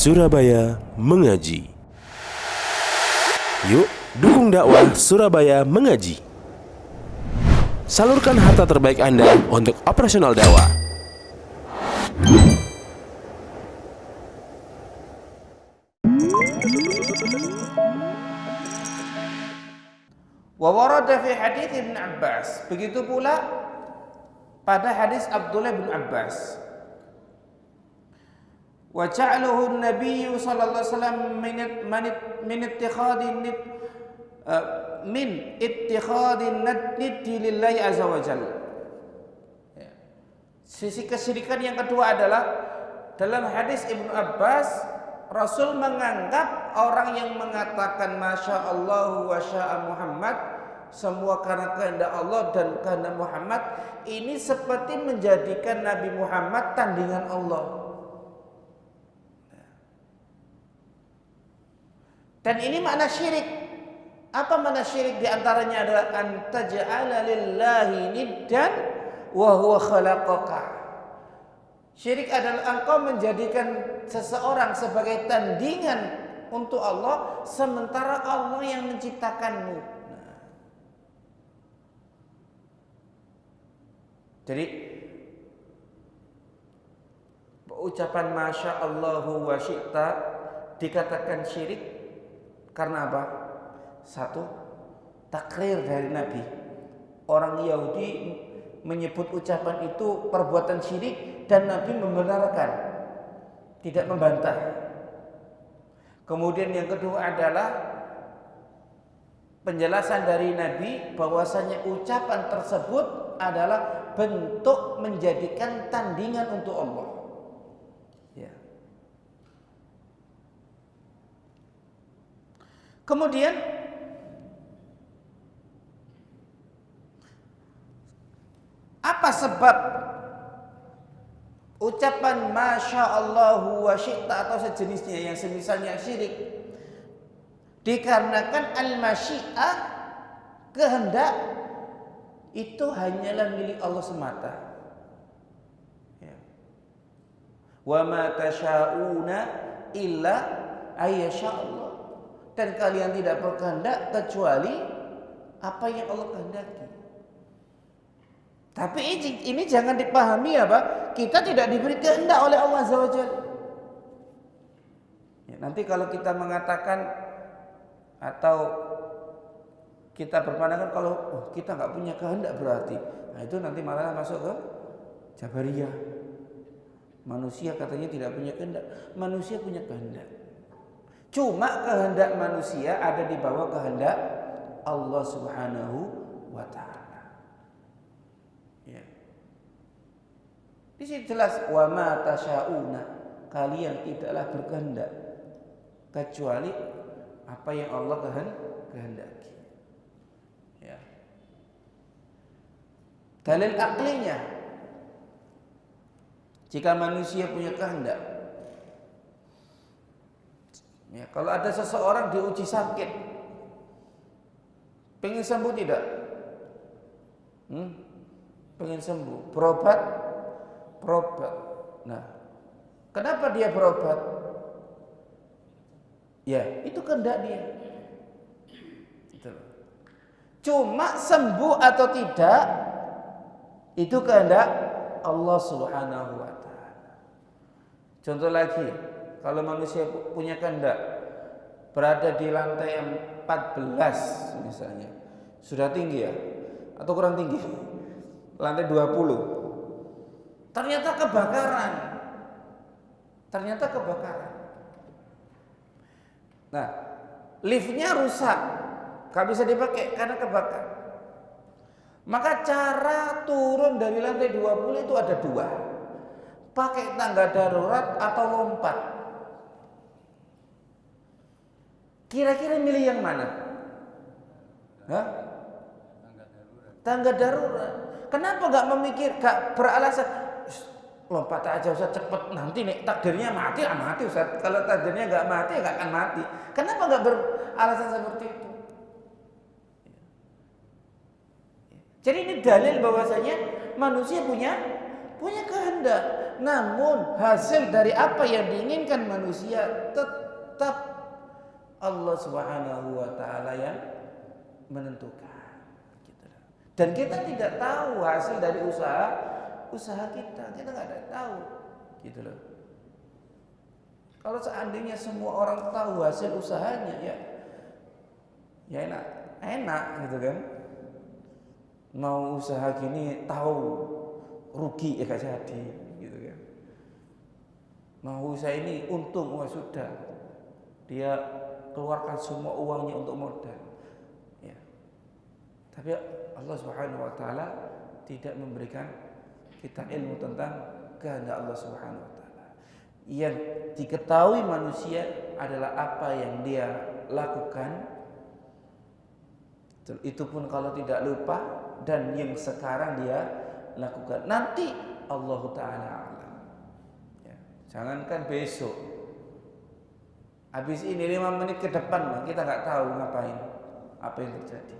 Surabaya Mengaji. Yuk, dukung dakwah Surabaya Mengaji. Salurkan harta terbaik Anda untuk operasional dakwah. Wa warada fi hadits Ibn Abbas. Begitu pula pada hadis Abdullah bin Abbas. Wa ja'alahu an-nabiy sallallahu alaihi wasallam min ittikhadin niddi lillahi azza wa jalla. Sisi kesyirikan yang kedua adalah dalam hadis Ibnu Abbas, Rasul menganggap orang yang mengatakan Masya Allah wa sya'a Muhammad, semua karena kehendak Allah dan kehendak Muhammad, ini seperti menjadikan Nabi Muhammad tandingan Allah. Dan ini makna syirik. Apa makna syirik? Di antaranya adalah antaj'ala lillahi niddan wa huwa khalaqaka. Syirik adalah engkau menjadikan seseorang sebagai tandingan untuk Allah sementara Allah yang menciptakanmu. Jadi ucapan Masya Allahu wa syi'ta dikatakan syirik karena apa? Satu, takrir dari Nabi. Orang Yahudi menyebut ucapan itu perbuatan syirik dan Nabi membenarkan, tidak membantah. Kemudian yang kedua adalah penjelasan dari Nabi bahwasanya ucapan tersebut adalah bentuk menjadikan tandingan untuk Allah. Ya. Kemudian apa sebab ucapan Masya Allahu wa syi'ta atau sejenisnya yang semisalnya syirik? Dikarenakan al-masyi'ah, kehendak, itu hanyalah milik Allah semata. Ya. Wa ma tasha'una illa ayyasha Allah. Dan kalian tidak berkehendak kecuali apa yang Allah kehendaki. Tapi ini jangan dipahami apa? Kita tidak diberi kehendak oleh Allah Azza wa Jalla. Ya, nanti kalau kita mengatakan atau kita berpandangan kalau kita nggak punya kehendak berarti, nah itu nanti malah masuk ke Jabariyah. Manusia katanya tidak punya kehendak. Manusia punya kehendak. Cuma kehendak manusia ada di bawah kehendak Allah Subhanahu wa Ta'ala. Ya. Di sini jelas wa ma tasya'una, kalian tidaklah berkehendak kecuali apa yang Allah kehendaki. Ya. Dalil aklinya, jika manusia punya kehendak, ya, kalau ada seseorang diuji sakit, pengen sembuh tidak? Pengen sembuh, berobat. Nah, kenapa dia berobat? Ya, itu kehendak dia. Cuma sembuh atau tidak, itu kehendak Allah Subhanahu wa Ta'ala. Contoh lagi, kalau manusia punya kehendak berada di lantai 14 misalnya, sudah tinggi ya? Atau kurang tinggi? Lantai 20. Ternyata kebakaran. Nah, liftnya rusak, gak bisa dipakai karena kebakar. Maka cara turun dari lantai 20 itu ada dua. Pakai tangga darurat atau lompat. Kira-kira milih yang mana? Hah? Tangga darurat. Kenapa gak beralasan lompat aja Ustaz, cepet, nanti nih takdirnya mati Ustaz. Kalau takdirnya gak mati gak akan mati. Kenapa gak beralasan seperti itu? Jadi ini dalil bahwasanya manusia punya kehendak. Namun hasil dari apa yang diinginkan manusia tetap Allah Subhanahu wa taala yang menentukan. Gitu. Dan kita tidak tahu hasil dari usaha kita. Kita nggak ada tahu. Gitu loh. Kalau seandainya semua orang tahu hasil usahanya, ya enak gitu kan. Mau usaha gini tahu rugi ya gak jadi gitu kan. Mau usaha ini untung, wah sudah dia keluarkan semua uangnya untuk modal. Ya. Tapi Allah Subhanahu wa taala tidak memberikan kita ilmu tentang kehendak Allah Subhanahu wa taala. Yang diketahui manusia adalah apa yang dia lakukan. Itu pun kalau tidak lupa, dan yang sekarang dia lakukan. Nanti Allah Ta'ala alam. Ya. Jangankan besok, habis ini 5 menit ke depan kita nggak tahu ngapain, apa yang terjadi.